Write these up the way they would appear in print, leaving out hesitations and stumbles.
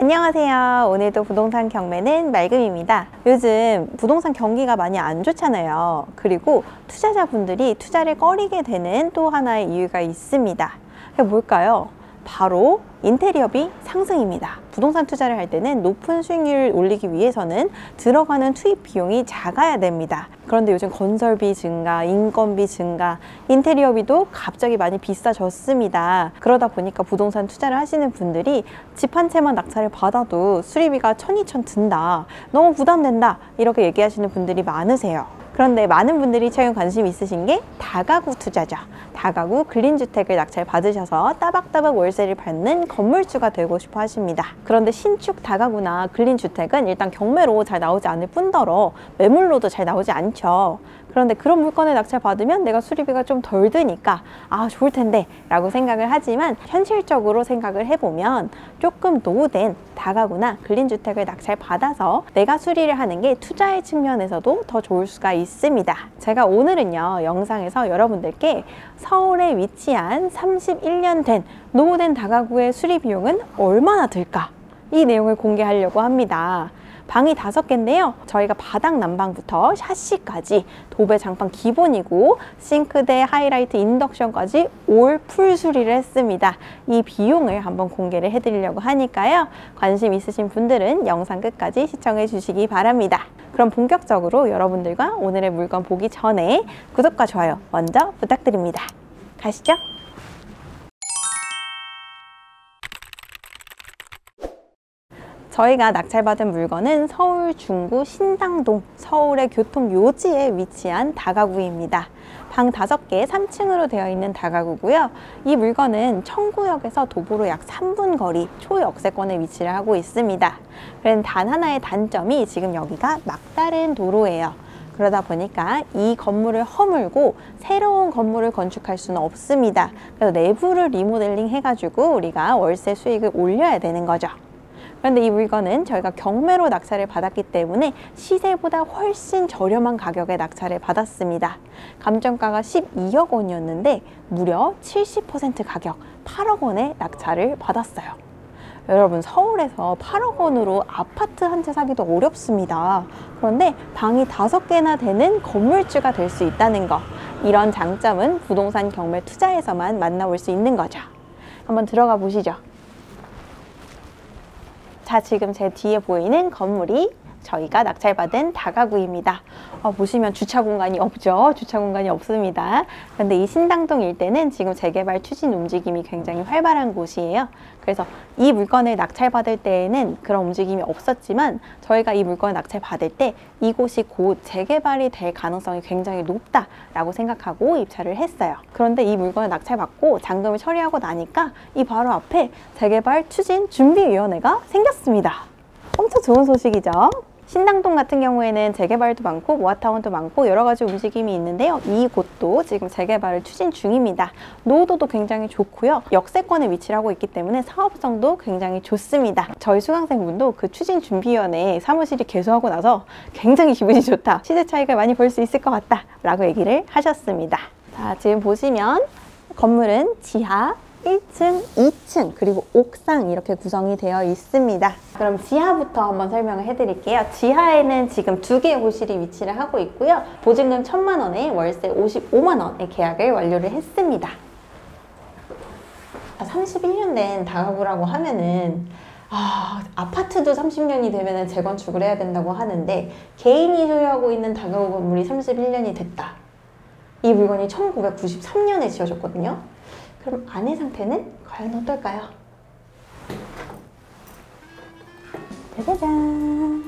안녕하세요. 오늘도 부동산 경매는 맑음입니다. 요즘 부동산 경기가 많이 안 좋잖아요. 그리고 투자자분들이 투자를 꺼리게 되는 또 하나의 이유가 있습니다. 그게 뭘까요? 바로 인테리어비 상승입니다. 부동산 투자를 할 때는 높은 수익률을 올리기 위해서는 들어가는 투입 비용이 작아야 됩니다. 그런데 요즘 건설비 증가, 인건비 증가, 인테리어비도 갑자기 많이 비싸졌습니다. 그러다 보니까 부동산 투자를 하시는 분들이 집 한 채만 낙찰을 받아도 수리비가 1,000, 2,000 든다, 너무 부담된다, 이렇게 얘기하시는 분들이 많으세요. 그런데 많은 분들이 최근 관심 있으신 게 다가구 투자죠. 다가구 근린주택을 낙찰 받으셔서 따박따박 월세를 받는 건물주가 되고 싶어 하십니다. 그런데 신축 다가구나 근린주택은 일단 경매로 잘 나오지 않을 뿐더러 매물로도 잘 나오지 않죠. 그런데 그런 물건을 낙찰 받으면 내가 수리비가 좀 덜 드니까 좋을 텐데 라고 생각을 하지만, 현실적으로 생각을 해보면 조금 노후된 다가구나 근린주택을 낙찰 받아서 내가 수리를 하는 게 투자의 측면에서도 더 좋을 수가 있습니다. 제가 오늘은요, 영상에서 여러분들께 서울에 위치한 31년 된 노후된 다가구의 수리 비용은 얼마나 들까, 이 내용을 공개하려고 합니다. 방이 5개인데요. 저희가 바닥 난방부터 샤시까지 도배 장판 기본이고 싱크대, 하이라이트, 인덕션까지 올 풀 수리를 했습니다. 이 비용을 한번 공개를 해드리려고 하니까요. 관심 있으신 분들은 영상 끝까지 시청해 주시기 바랍니다. 그럼 본격적으로 여러분들과 오늘의 물건 보기 전에 구독과 좋아요 먼저 부탁드립니다. 가시죠. 저희가 낙찰받은 물건은 서울 중구 신당동, 서울의 교통요지에 위치한 다가구입니다. 방 5개 3층으로 되어 있는 다가구고요. 이 물건은 청구역에서 도보로 약 3분 거리 초역세권에 위치를 하고 있습니다. 그런데 단 하나의 단점이 지금 여기가 막다른 도로예요. 그러다 보니까 이 건물을 허물고 새로운 건물을 건축할 수는 없습니다. 그래서 내부를 리모델링 해가지고 우리가 월세 수익을 올려야 되는 거죠. 그런데 이 물건은 저희가 경매로 낙찰을 받았기 때문에 시세보다 훨씬 저렴한 가격에 낙찰을 받았습니다. 감정가가 12억 원이었는데 무려 70% 가격 8억 원에 낙찰을 받았어요. 여러분, 서울에서 8억 원으로 아파트 한 채 사기도 어렵습니다. 그런데 방이 5개나 되는 건물주가 될 수 있다는 거, 이런 장점은 부동산 경매 투자에서만 만나볼 수 있는 거죠. 한번 들어가 보시죠. 자, 지금 제 뒤에 보이는 건물이 저희가 낙찰받은 다가구입니다. 보시면 주차 공간이 없죠? 주차 공간이 없습니다. 그런데 이 신당동 일대는 지금 재개발 추진 움직임이 굉장히 활발한 곳이에요. 그래서 이 물건을 낙찰받을 때에는 그런 움직임이 없었지만, 저희가 이 물건을 낙찰받을 때 이곳이 곧 재개발이 될 가능성이 굉장히 높다라고 생각하고 입찰을 했어요. 그런데 이 물건을 낙찰받고 잔금을 처리하고 나니까 이 바로 앞에 재개발 추진 준비위원회가 생겼습니다. 엄청 좋은 소식이죠? 신당동 같은 경우에는 재개발도 많고 모아타운도 많고 여러 가지 움직임이 있는데요. 이곳도 지금 재개발을 추진 중입니다. 노후도도 굉장히 좋고요. 역세권에 위치를 하고 있기 때문에 사업성도 굉장히 좋습니다. 저희 수강생분도 그 추진준비위원회 사무실이 개소하고 나서 굉장히 기분이 좋다, 시세 차익을 많이 볼 수 있을 것 같다 라고 얘기를 하셨습니다. 자, 지금 보시면 건물은 지하 1층, 2층, 그리고 옥상 이렇게 구성이 되어 있습니다. 그럼 지하부터 한번 설명을 해드릴게요. 지하에는 지금 2개의 호실이 위치를 하고 있고요. 보증금 1,000만 원에 월세 55만 원의 계약을 완료를 했습니다. 31년 된 다가구라고 하면은 아파트도 30년이 되면 재건축을 해야 된다고 하는데, 개인이 소유하고 있는 다가구 건물이 31년이 됐다. 이 물건이 1993년에 지어졌거든요. 그럼 안의 상태는 과연 어떨까요? 짜자잔!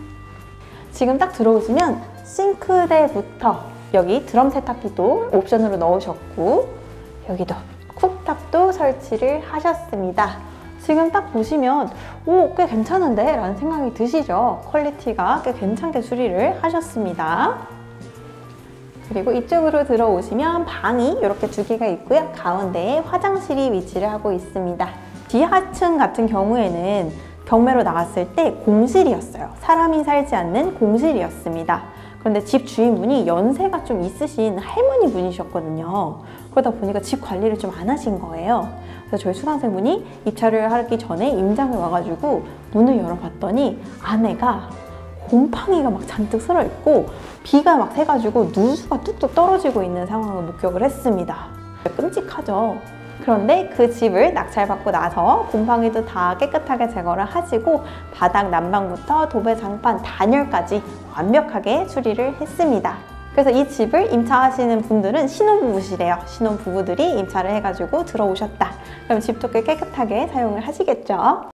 지금 딱 들어오시면 싱크대부터 여기 드럼 세탁기도 옵션으로 넣으셨고, 여기도 쿡탑도 설치를 하셨습니다. 지금 딱 보시면 꽤 괜찮은데? 라는 생각이 드시죠? 퀄리티가 꽤 괜찮게 수리를 하셨습니다. 그리고 이쪽으로 들어오시면 방이 이렇게 2개가 있고요. 가운데에 화장실이 위치를 하고 있습니다. 지하층 같은 경우에는 경매로 나갔을 때 공실이었어요. 사람이 살지 않는 공실이었습니다. 그런데 집 주인분이 연세가 좀 있으신 할머니 분이셨거든요. 그러다 보니까 집 관리를 좀 안 하신 거예요. 그래서 저희 수강생분이 입찰을 하기 전에 임장을 와가지고 문을 열어봤더니 안에가 곰팡이가 막 잔뜩 슬어있고 비가 막 새가지고 누수가 뚝뚝 떨어지고 있는 상황을 목격을 했습니다. 끔찍하죠. 그런데 그 집을 낙찰받고 나서 곰팡이도 다 깨끗하게 제거를 하시고 바닥 난방부터 도배 장판, 단열까지 완벽하게 수리를 했습니다. 그래서 이 집을 임차하시는 분들은 신혼부부시래요. 신혼부부들이 임차를 해가지고 들어오셨다. 그럼 집도 꽤 깨끗하게 사용을 하시겠죠.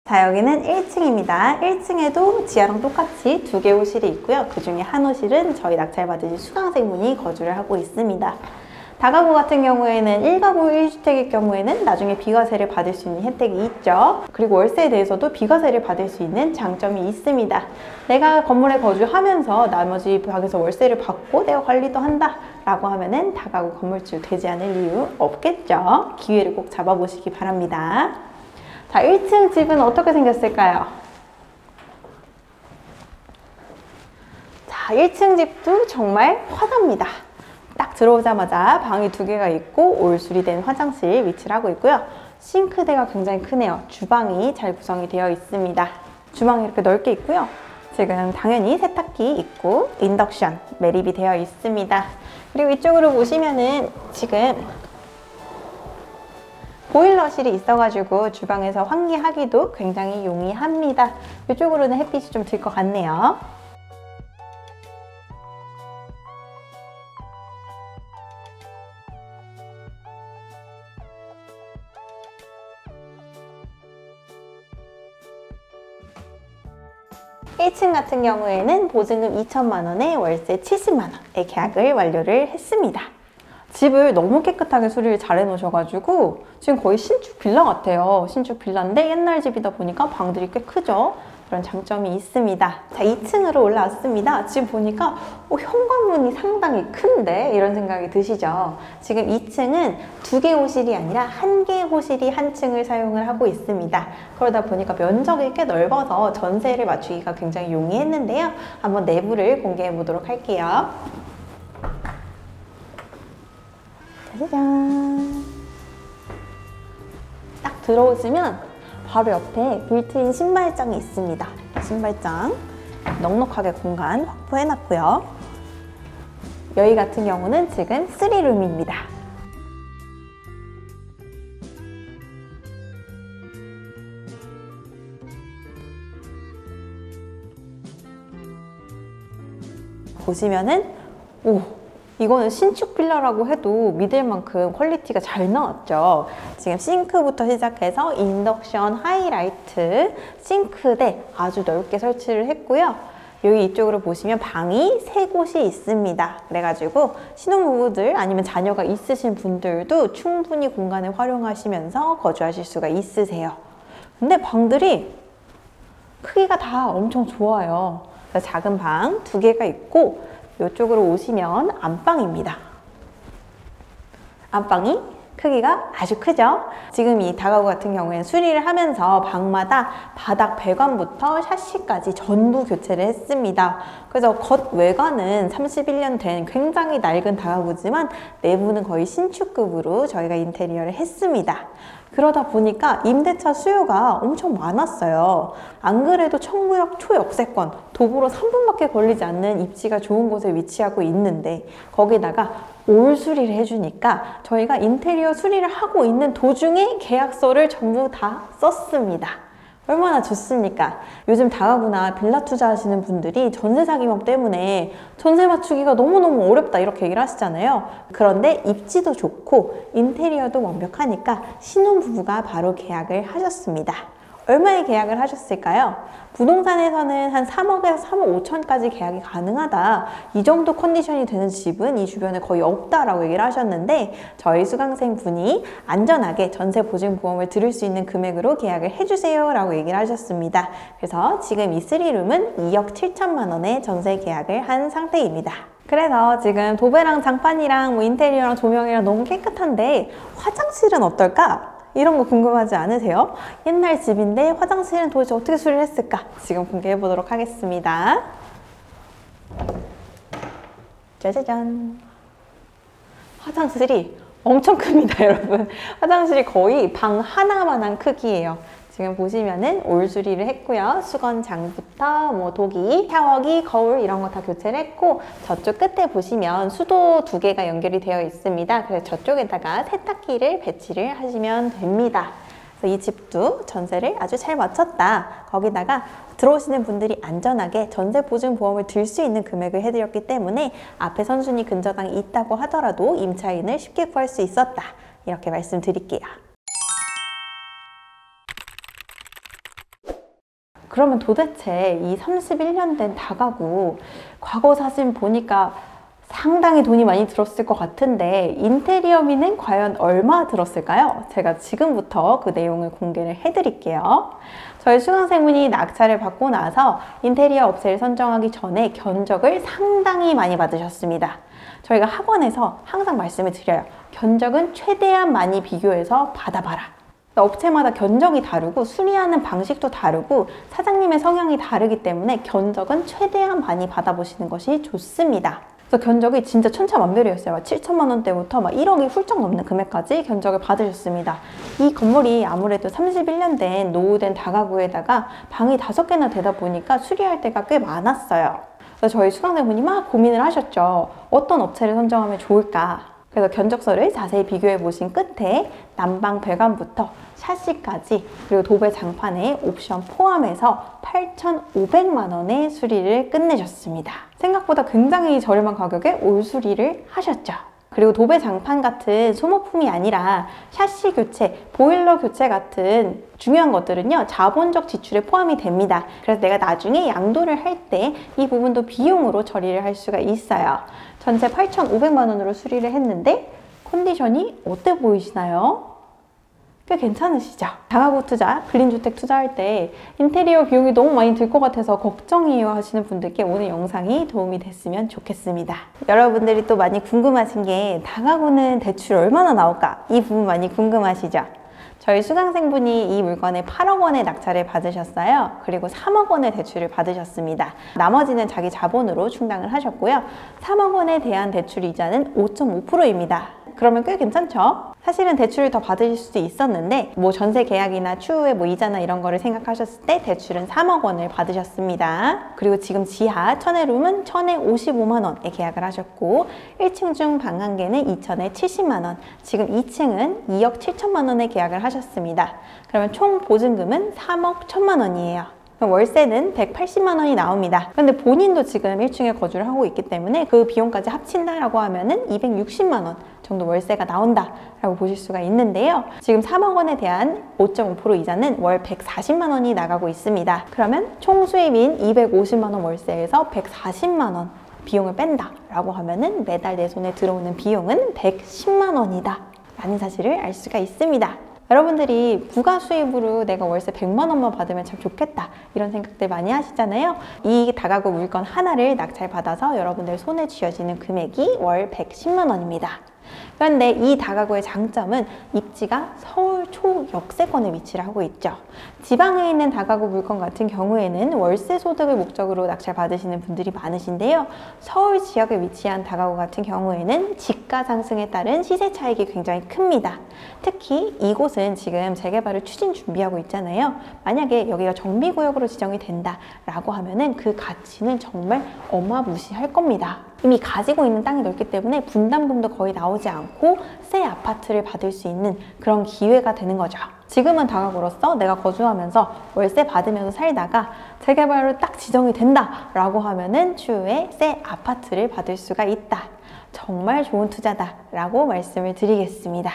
자, 여기는 1층입니다. 1층에도 지하랑 똑같이 2개 호실이 있고요. 그 중에 한 호실은 저희 낙찰받으신 수강생분이 거주를 하고 있습니다. 다가구 같은 경우에는 1가구 1주택일 경우에는 나중에 비과세를 받을 수 있는 혜택이 있죠. 그리고 월세에 대해서도 비과세를 받을 수 있는 장점이 있습니다. 내가 건물에 거주하면서 나머지 방에서 월세를 받고 내가 관리도 한다 라고 하면은 다가구 건물주 되지 않을 이유 없겠죠. 기회를 꼭 잡아보시기 바랍니다. 자, 1층 집은 어떻게 생겼을까요? 자, 1층 집도 정말 화사합니다. 딱 들어오자마자 방이 2개가 있고 올수리 된 화장실 위치를 하고 있고요. 싱크대가 굉장히 크네요. 주방이 잘 구성이 되어 있습니다. 주방이 이렇게 넓게 있고요. 지금 당연히 세탁기 있고 인덕션 매립이 되어 있습니다. 그리고 이쪽으로 보시면은 지금 보일러실이 있어가지고 주방에서 환기하기도 굉장히 용이합니다. 이쪽으로는 햇빛이 좀 들 것 같네요. (1층) 같은 경우에는 보증금 2천만 원에 월세 70만 원의 계약을 완료를 했습니다. 집을 너무 깨끗하게 수리를 잘 해놓으셔가지고 지금 거의 신축 빌라 같아요. 신축 빌라인데 옛날 집이다 보니까 방들이 꽤 크죠. 그런 장점이 있습니다. 자, 2층으로 올라왔습니다. 지금 보니까 현관문이 상당히 큰데 이런 생각이 드시죠? 지금 2층은 2개 호실이 아니라 1개 호실이 한 층을 사용을 하고 있습니다. 그러다 보니까 면적이 꽤 넓어서 전세를 맞추기가 굉장히 용이했는데요. 한번 내부를 공개해 보도록 할게요. 짜자잔. 딱 들어오시면 바로 옆에 빌트인 신발장이 있습니다. 신발장 넉넉하게 공간 확보해놨고요. 여기 같은 경우는 지금 3룸입니다. 보시면은 이거는 신축 빌라라고 해도 믿을 만큼 퀄리티가 잘 나왔죠. 지금 싱크부터 시작해서 인덕션, 하이라이트, 싱크대 아주 넓게 설치를 했고요. 여기 이쪽으로 보시면 방이 3곳이 있습니다. 그래가지고 신혼부부들 아니면 자녀가 있으신 분들도 충분히 공간을 활용하시면서 거주하실 수가 있으세요. 근데 방들이 크기가 다 엄청 좋아요. 작은 방 2개가 있고 이쪽으로 오시면 안방입니다. 안방이 크기가 아주 크죠? 지금 이 다가구 같은 경우에는 수리를 하면서 방마다 바닥 배관부터 샤시까지 전부 교체를 했습니다. 그래서 겉 외관은 31년 된 굉장히 낡은 다가구지만 내부는 거의 신축급으로 저희가 인테리어를 했습니다. 그러다 보니까 임대차 수요가 엄청 많았어요. 안 그래도 청구역 초역세권, 도보로 3분밖에 걸리지 않는 입지가 좋은 곳에 위치하고 있는데 거기다가 올 수리를 해주니까 저희가 인테리어 수리를 하고 있는 도중에 계약서를 전부 다 썼습니다. 얼마나 좋습니까? 요즘 다가구나 빌라 투자하시는 분들이 전세 사기범 때문에 전세 맞추기가 너무너무 어렵다 이렇게 얘기를 하시잖아요. 그런데 입지도 좋고 인테리어도 완벽하니까 신혼부부가 바로 계약을 하셨습니다. 얼마에 계약을 하셨을까요? 부동산에서는 한 3억에서 3억 5천까지 계약이 가능하다. 이 정도 컨디션이 되는 집은 이 주변에 거의 없다라고 얘기를 하셨는데 저희 수강생 분이 안전하게 전세 보증보험을 들을 수 있는 금액으로 계약을 해주세요 라고 얘기를 하셨습니다. 그래서 지금 이 3룸은 2억 7천만 원에 전세 계약을 한 상태입니다. 그래서 지금 도배랑 장판이랑 인테리어랑 조명이랑 너무 깨끗한데 화장실은 어떨까? 이런 거 궁금하지 않으세요? 옛날 집인데 화장실은 도대체 어떻게 수리를 했을까? 지금 공개해 보도록 하겠습니다. 짜자잔. 화장실이 엄청 큽니다, 여러분. 화장실이 거의 방 하나만한 크기예요. 지금 보시면은 올수리를 했고요. 수건장부터 뭐 도기, 샤워기, 거울 이런 거 다 교체를 했고, 저쪽 끝에 보시면 수도 2개가 연결이 되어 있습니다. 그래서 저쪽에다가 세탁기를 배치를 하시면 됩니다. 그래서 이 집도 전세를 아주 잘 마쳤다. 거기다가 들어오시는 분들이 안전하게 전세보증보험을 들 수 있는 금액을 해드렸기 때문에 앞에 선순위 근저당이 있다고 하더라도 임차인을 쉽게 구할 수 있었다. 이렇게 말씀드릴게요. 그러면 도대체 이 31년 된 다가구 과거 사진 보니까 상당히 돈이 많이 들었을 것 같은데 인테리어비는 과연 얼마 들었을까요? 제가 지금부터 그 내용을 공개를 해드릴게요. 저희 수강생분이 낙찰을 받고 나서 인테리어 업체를 선정하기 전에 견적을 상당히 많이 받으셨습니다. 저희가 학원에서 항상 말씀을 드려요. 견적은 최대한 많이 비교해서 받아봐라. 업체마다 견적이 다르고 수리하는 방식도 다르고 사장님의 성향이 다르기 때문에 견적은 최대한 많이 받아보시는 것이 좋습니다. 그래서 견적이 진짜 천차만별이었어요. 7천만 원대부터 막 1억이 훌쩍 넘는 금액까지 견적을 받으셨습니다. 이 건물이 아무래도 31년 된 노후된 다가구에다가 방이 5개나 되다 보니까 수리할 때가 꽤 많았어요. 그래서 저희 수강생분이 막 고민을 하셨죠. 어떤 업체를 선정하면 좋을까? 그래서 견적서를 자세히 비교해 보신 끝에 난방 배관부터 샤시까지 그리고 도배 장판에 옵션 포함해서 8,500만 원의 수리를 끝내셨습니다. 생각보다 굉장히 저렴한 가격에 올 수리를 하셨죠. 그리고 도배 장판 같은 소모품이 아니라 샤시 교체, 보일러 교체 같은 중요한 것들은요, 자본적 지출에 포함이 됩니다. 그래서 내가 나중에 양도를 할 때 이 부분도 비용으로 처리를 할 수가 있어요. 전체 8,500만 원으로 수리를 했는데 컨디션이 어때 보이시나요? 꽤 괜찮으시죠? 다가구 투자, 근린주택 투자할 때 인테리어 비용이 너무 많이 들 것 같아서 걱정이에요 하시는 분들께 오늘 영상이 도움이 됐으면 좋겠습니다. 여러분들이 또 많이 궁금하신 게 다가구는 대출 얼마나 나올까? 이 부분 많이 궁금하시죠? 저희 수강생분이 이 물건에 8억 원의 낙찰을 받으셨어요. 그리고 3억 원의 대출을 받으셨습니다. 나머지는 자기 자본으로 충당을 하셨고요. 3억 원에 대한 대출 이자는 5.5%입니다. 그러면 꽤 괜찮죠? 사실은 대출을 더 받으실 수도 있었는데 뭐 전세 계약이나 추후에 뭐 이자나 이런 거를 생각하셨을 때 대출은 3억 원을 받으셨습니다. 그리고 지금 지하 천회룸은 1,000에 55만 원에 계약을 하셨고 1층 중 방 1개는 2,000에 70만 원, 지금 2층은 2억 7천만 원에 계약을 하셨습니다. 그러면 총 보증금은 3억 1천만 원이에요. 월세는 180만 원이 나옵니다. 근데 본인도 지금 1층에 거주를 하고 있기 때문에 그 비용까지 합친다라고 하면은 260만 원 정도 월세가 나온다 라고 보실 수가 있는데요. 지금 3억 원에 대한 5.5% 이자는 월 140만 원이 나가고 있습니다. 그러면 총 수입인 250만 원 월세에서 140만 원 비용을 뺀다 라고 하면은 매달 내 손에 들어오는 비용은 110만 원이다 라는 사실을 알 수가 있습니다. 여러분들이 부가 수입으로 내가 월세 100만 원만 받으면 참 좋겠다 이런 생각들 많이 하시잖아요. 이 다가구 물건 하나를 낙찰받아서 여러분들 손에 쥐어지는 금액이 월 110만 원입니다. 그런데 이 다가구의 장점은 입지가 서울 초역세권에 위치를 하고 있죠. 지방에 있는 다가구 물건 같은 경우에는 월세 소득을 목적으로 낙찰 받으시는 분들이 많으신데요. 서울 지역에 위치한 다가구 같은 경우에는 집가 상승에 따른 시세 차익이 굉장히 큽니다. 특히 이곳은 지금 재개발을 추진 준비하고 있잖아요. 만약에 여기가 정비구역으로 지정이 된다라고 하면은 그 가치는 정말 어마무시할 겁니다. 이미 가지고 있는 땅이 넓기 때문에 분담금도 거의 나오지 않고 새 아파트를 받을 수 있는 그런 기회가 되는 거죠. 지금은 다가구로서 내가 거주하면서 월세 받으면서 살다가 재개발로 딱 지정이 된다라고 하면은 추후에 새 아파트를 받을 수가 있다. 정말 좋은 투자다라고 말씀을 드리겠습니다.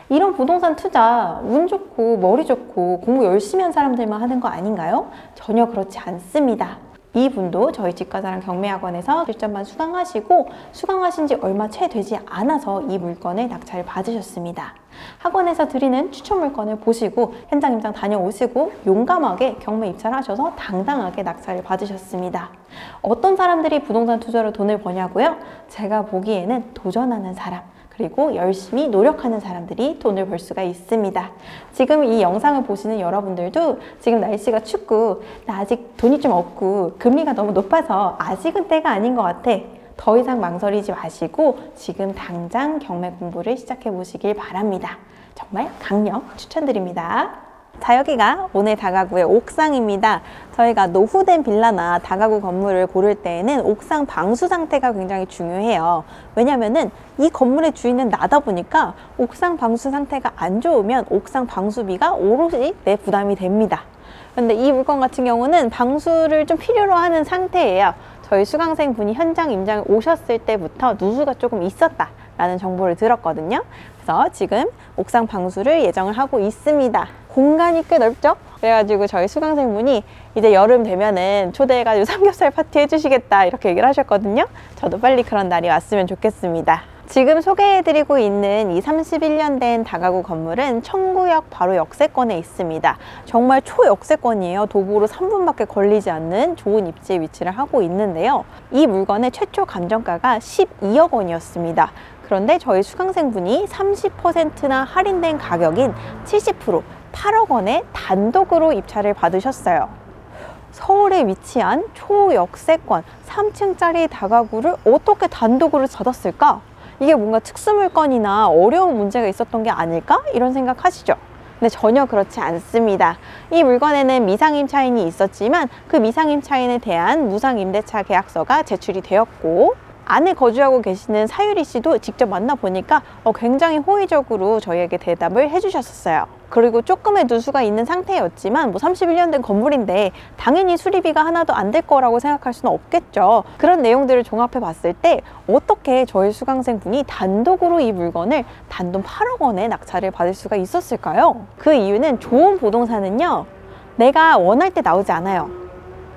이런 부동산 투자 운 좋고 머리 좋고 공부 열심히 한 사람들만 하는 거 아닌가요? 전혀 그렇지 않습니다. 이분도 저희 집가자랑 경매학원에서 실전반 수강하시고 수강하신 지 얼마 채 되지 않아서 이 물건을 낙찰을 받으셨습니다. 학원에서 드리는 추천 물건을 보시고 현장 임장 다녀오시고 용감하게 경매 입찰을 하셔서 당당하게 낙찰을 받으셨습니다. 어떤 사람들이 부동산 투자로 돈을 버냐고요? 제가 보기에는 도전하는 사람, 그리고 열심히 노력하는 사람들이 돈을 벌 수가 있습니다. 지금 이 영상을 보시는 여러분들도 지금 날씨가 춥고 나 아직 돈이 좀 없고 금리가 너무 높아서 아직은 때가 아닌 것 같아. 더 이상 망설이지 마시고 지금 당장 경매 공부를 시작해 보시길 바랍니다. 정말 강력 추천드립니다. 자, 여기가 오늘 다가구의 옥상입니다. 저희가 노후된 빌라나 다가구 건물을 고를 때에는 옥상 방수 상태가 굉장히 중요해요. 왜냐면은 이 건물의 주인은 나다 보니까 옥상 방수 상태가 안 좋으면 옥상 방수비가 오롯이 내 부담이 됩니다. 근데 이 물건 같은 경우는 방수를 좀 필요로 하는 상태예요. 저희 수강생 분이 현장 임장을 오셨을 때부터 누수가 조금 있었다라는 정보를 들었거든요. 그래서 지금 옥상 방수를 예정을 하고 있습니다. 공간이 꽤 넓죠? 그래가지고 저희 수강생분이 이제 여름 되면은 초대해가지고 삼겹살 파티 해주시겠다 이렇게 얘기를 하셨거든요. 저도 빨리 그런 날이 왔으면 좋겠습니다. 지금 소개해드리고 있는 이 31년 된 다가구 건물은 청구역 바로 역세권에 있습니다. 정말 초역세권이에요. 도보로 3분밖에 걸리지 않는 좋은 입지에 위치를 하고 있는데요. 이 물건의 최초 감정가가 12억 원이었습니다. 그런데 저희 수강생분이 30%나 할인된 가격인 70% 8억 원에 단독으로 입찰을 받으셨어요. 서울에 위치한 초역세권 3층짜리 다가구를 어떻게 단독으로 받았을까? 이게 뭔가 특수물건이나 어려운 문제가 있었던 게 아닐까? 이런 생각 하시죠? 근데 전혀 그렇지 않습니다. 이 물건에는 미상임차인이 있었지만 그 미상임차인에 대한 무상임대차 계약서가 제출이 되었고, 안에 거주하고 계시는 사유리 씨도 직접 만나보니까 굉장히 호의적으로 저희에게 대답을 해주셨었어요. 그리고 조금의 누수가 있는 상태였지만 31년 된 건물인데 당연히 수리비가 하나도 안 될 거라고 생각할 수는 없겠죠. 그런 내용들을 종합해 봤을 때 어떻게 저희 수강생분이 단독으로 이 물건을 단돈 8억 원에 낙찰을 받을 수가 있었을까요? 그 이유는 좋은 부동산은요, 내가 원할 때 나오지 않아요.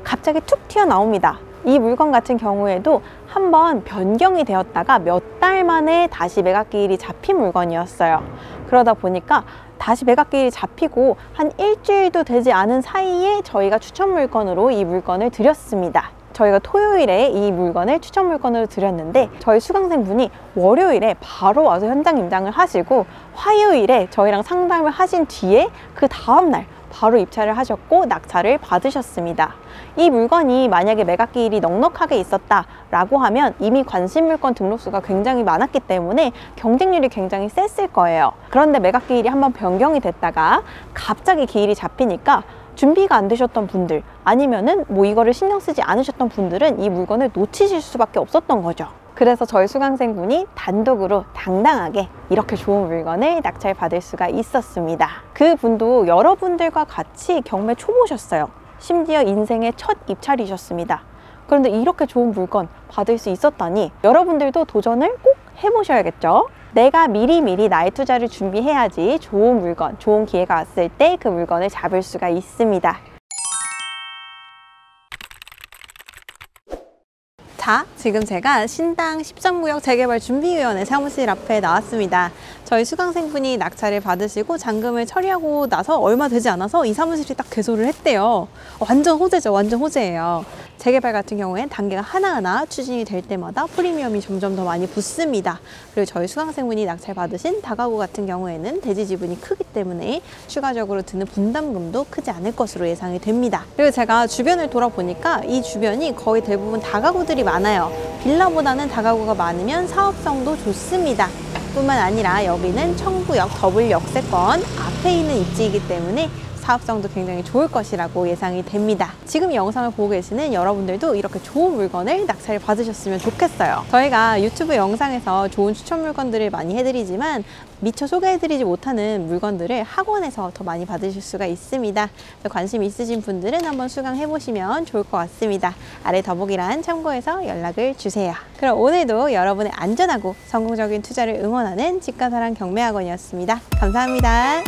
갑자기 툭 튀어나옵니다. 이 물건 같은 경우에도 한번 변경이 되었다가 몇 달 만에 다시 매각기일이 잡힌 물건이었어요. 그러다 보니까 다시 매각기일이 잡히고 한 일주일도 되지 않은 사이에 저희가 추천 물건으로 이 물건을 드렸습니다. 저희가 토요일에 이 물건을 추천 물건으로 드렸는데 저희 수강생분이 월요일에 바로 와서 현장 임장을 하시고 화요일에 저희랑 상담을 하신 뒤에 그 다음날 바로 입찰을 하셨고 낙찰을 받으셨습니다. 이 물건이 만약에 매각기일이 넉넉하게 있었다라고 하면 이미 관심물건 등록수가 굉장히 많았기 때문에 경쟁률이 굉장히 셌을 거예요. 그런데 매각기일이 한번 변경이 됐다가 갑자기 기일이 잡히니까 준비가 안 되셨던 분들, 아니면은 이거를 신경 쓰지 않으셨던 분들은 이 물건을 놓치실 수밖에 없었던 거죠. 그래서 저희 수강생분이 단독으로 당당하게 이렇게 좋은 물건을 낙찰 받을 수가 있었습니다. 그 분도 여러분들과 같이 경매 초보셨어요. 심지어 인생의 첫 입찰이셨습니다. 그런데 이렇게 좋은 물건 받을 수 있었다니 여러분들도 도전을 꼭 해보셔야겠죠? 내가 미리미리 나의 투자를 준비해야지 좋은 물건, 좋은 기회가 왔을 때 그 물건을 잡을 수가 있습니다. 자, 지금 제가 신당 13구역 재개발 준비위원회 사무실 앞에 나왔습니다. 저희 수강생분이 낙찰을 받으시고 잔금을 처리하고 나서 얼마 되지 않아서 이 사무실이 딱 개소를 했대요. 완전 호재죠. 완전 호재예요. 재개발 같은 경우엔 단계가 하나하나 추진이 될 때마다 프리미엄이 점점 더 많이 붙습니다. 그리고 저희 수강생분이 낙찰 받으신 다가구 같은 경우에는 대지 지분이 크기 때문에 추가적으로 드는 분담금도 크지 않을 것으로 예상이 됩니다. 그리고 제가 주변을 돌아보니까 이 주변이 거의 대부분 다가구들이 많아요. 빌라보다는 다가구가 많으면 사업성도 좋습니다. 뿐만 아니라 여기는 청구역 더블 역세권 앞에 있는 입지이기 때문에 사업성도 굉장히 좋을 것이라고 예상이 됩니다. 지금 영상을 보고 계시는 여러분들도 이렇게 좋은 물건을 낙찰 받으셨으면 좋겠어요. 저희가 유튜브 영상에서 좋은 추천 물건들을 많이 해드리지만 미처 소개해드리지 못하는 물건들을 학원에서 더 많이 받으실 수가 있습니다. 관심 있으신 분들은 한번 수강해보시면 좋을 것 같습니다. 아래 더보기란 참고해서 연락을 주세요. 그럼 오늘도 여러분의 안전하고 성공적인 투자를 응원하는 집가사랑 경매학원이었습니다. 감사합니다.